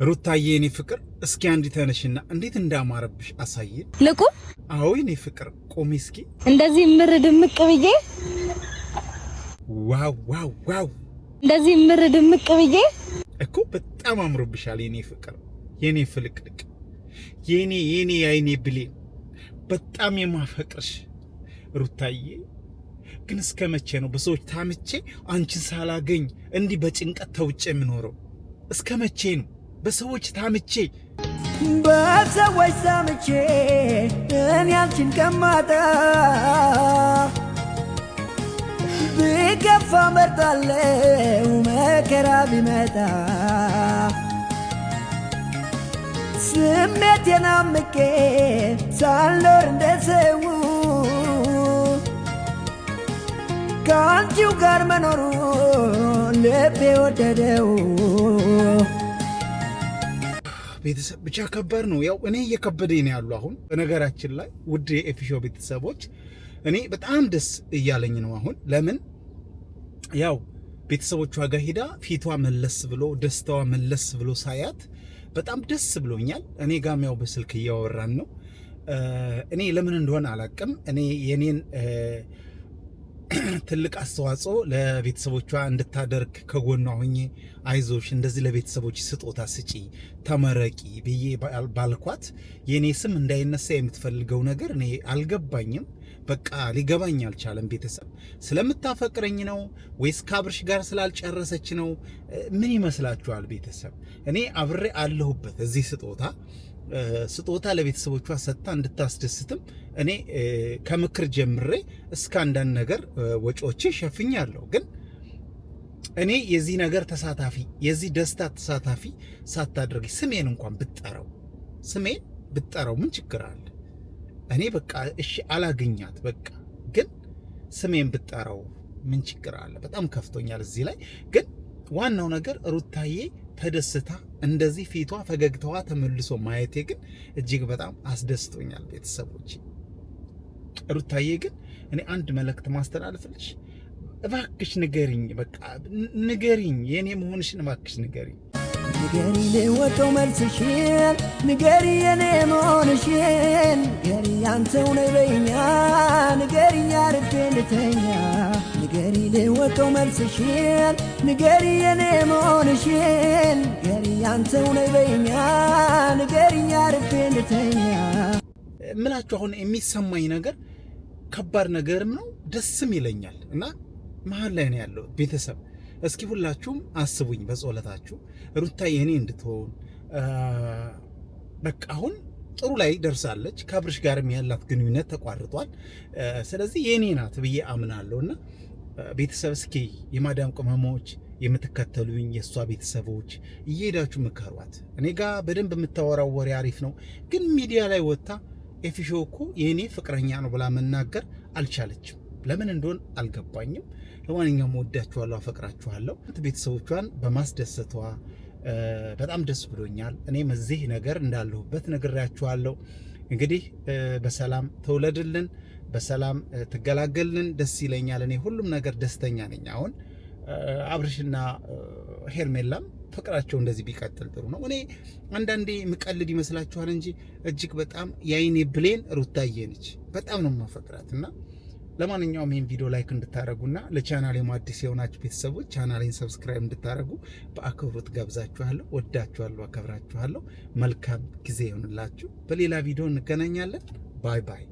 ሩታዬ የኔ ፍቅር እስኪ አንዲ ተነሽና እንዴት እንዳማረብሽ አሳየን። ልቁ አዎ የኔ ፍቅር ቆሚ እስኪ እንደዚህ ምር ድምቅ ብዬ ዋው ዋው ዋው እንደዚህ ምር ድምቅ ብዬ እኮ በጣም አምሮብሻል የኔ ፍቅር የኔ ፍልቅልቅ የኔ አይኔ ብሌን በጣም የማፈቅርሽ ሩታዬ። ግን እስከ መቼ ነው በሰዎች ታምቼ አንቺን ሳላገኝ እንዲህ በጭንቀት ተውጬ የምኖረው? እስከ መቼ ነው በሰዎች ታምቼ እኔ አንቺን ከማጣ ቢከፋ መርጣለሁ መከራ ቢመጣ ስሜቴን አምቄ ሳልኖር እንደሰው ከአንቺው ጋር መኖሩ ልቤ ወደደው። ቤተሰብ ብቻ ከባድ ነው። ያው እኔ እየከበደኝ ነው ያለው አሁን። በነገራችን ላይ ውድ የኤፊሾ ቤተሰቦች እኔ በጣም ደስ እያለኝ ነው አሁን። ለምን ያው ቤተሰቦቿ ጋር ሄዳ ፊቷ መለስ ብሎ ደስታዋ መለስ ብሎ ሳያት በጣም ደስ ብሎኛል። እኔ ጋም ያው በስልክ እያወራን ነው። እኔ ለምን እንደሆነ አላቅም። እኔ የኔን ትልቅ አስተዋጽኦ ለቤተሰቦቿ እንድታደርግ ከጎኗ ሆኜ አይዞሽ እንደዚህ ለቤተሰቦች ስጦታ ስጪ ተመረቂ ብዬ ባልኳት የኔ ስም እንዳይነሳ የምትፈልገው ነገር እኔ አልገባኝም። በቃ ሊገባኝ አልቻለም። ቤተሰብ ስለምታፈቅረኝ ነው ወይስ ከአብርሽ ጋር ስላልጨረሰች ነው? ምን ይመስላችኋል ቤተሰብ? እኔ አብሬ አለሁበት እዚህ ስጦታ ለቤተሰቦቿ ሰጥታ እንድታስደስትም እኔ ከምክር ጀምሬ እስከ አንዳንድ ነገር ወጪዎች ሸፍኛለሁ። ግን እኔ የዚህ ነገር ተሳታፊ የዚህ ደስታ ተሳታፊ ሳታደርጊ ስሜን እንኳን ብትጠራው ምን ችግር አለ? እኔ በቃ እሺ አላገኛት በቃ ግን ስሜን ብትጠራው ምን ችግር አለ? በጣም ከፍቶኛል እዚህ ላይ። ግን ዋናው ነገር ሩታዬ ተደስታ እንደዚህ ፊቷ ፈገግታዋ ተመልሶ ማየቴ ግን እጅግ በጣም አስደስቶኛል። ቤተሰቦች ሩታዬ ግን እኔ አንድ መልእክት ማስተላለፍልሽ፣ እባክሽ ንገሪኝ፣ በቃ ንገሪኝ፣ የኔ መሆንሽን እባክሽ ንገሪኝ። ንገሪ ለወጣው መልስሽን፣ ንገሪ የኔ መሆንሽን፣ ንገሪ አንተው ነይ በይኛ፣ ንገሪ አርፌ ልተኛ። ንገሪ ለወጣው መልስሽን፣ ንገሪ የኔ መሆንሽን፣ ንገሪ አንተው ነይ በይኛ፣ ንገሪ አርፌ ልተኛ። ምላችሁ አሁን የሚሰማኝ ነገር ከባድ ነገርም ነው ደስም ይለኛል እና መሀል ላይ ነው ያለው ቤተሰብ። እስኪ ሁላችሁም አስቡኝ በጸሎታችሁ ሩታ የኔ እንድትሆን በቃ አሁን ጥሩ ላይ ደርሳለች። ከአብርሽ ጋርም ያላት ግንኙነት ተቋርጧል። ስለዚህ የኔ ናት ብዬ አምናለሁና ቤተሰብ እስኪ የማዳም ቅመሞች የምትከተሉኝ የሷ ቤተሰቦች እየሄዳችሁ ምከሯት። እኔ ጋር በደንብ የምታወራው ወሬ አሪፍ ነው፣ ግን ሚዲያ ላይ ወጣ ኤፊሾ እኮ የኔ ፍቅረኛ ነው ብላ መናገር አልቻለችም። ለምን እንደሆነ አልገባኝም። ለማንኛውም ወዳችኋለሁ፣ አፈቅራችኋለሁ። ቤተሰቦቿን በማስደሰቷ በጣም ደስ ብሎኛል። እኔም እዚህ ነገር እንዳለሁበት ነግራችኋለሁ። እንግዲህ በሰላም ተውለድልን፣ በሰላም ትገላገልን፣ ደስ ይለኛል። እኔ ሁሉም ነገር ደስተኛ ነኝ። አሁን አብርሽና ሄርሜላም ፍቅራቸው እንደዚህ ቢቀጥል ጥሩ ነው። እኔ አንዳንዴ ምቀልድ ይመስላችኋል እንጂ እጅግ በጣም የአይኔ ብሌን ሩታዬ ነች። በጣም ነው የማፈቅራት እና ለማንኛውም ይህን ቪዲዮ ላይክ እንድታረጉና ለቻናሌ አዲስ የሆናችሁ ቤተሰቦች ቻናሌን ሰብስክራይብ እንድታረጉ በአክብሮት ጋብዛችኋለሁ። ወዳችኋለሁ፣ አከብራችኋለሁ። መልካም ጊዜ ይሁንላችሁ። በሌላ ቪዲዮ እንገናኛለን። ባይ ባይ።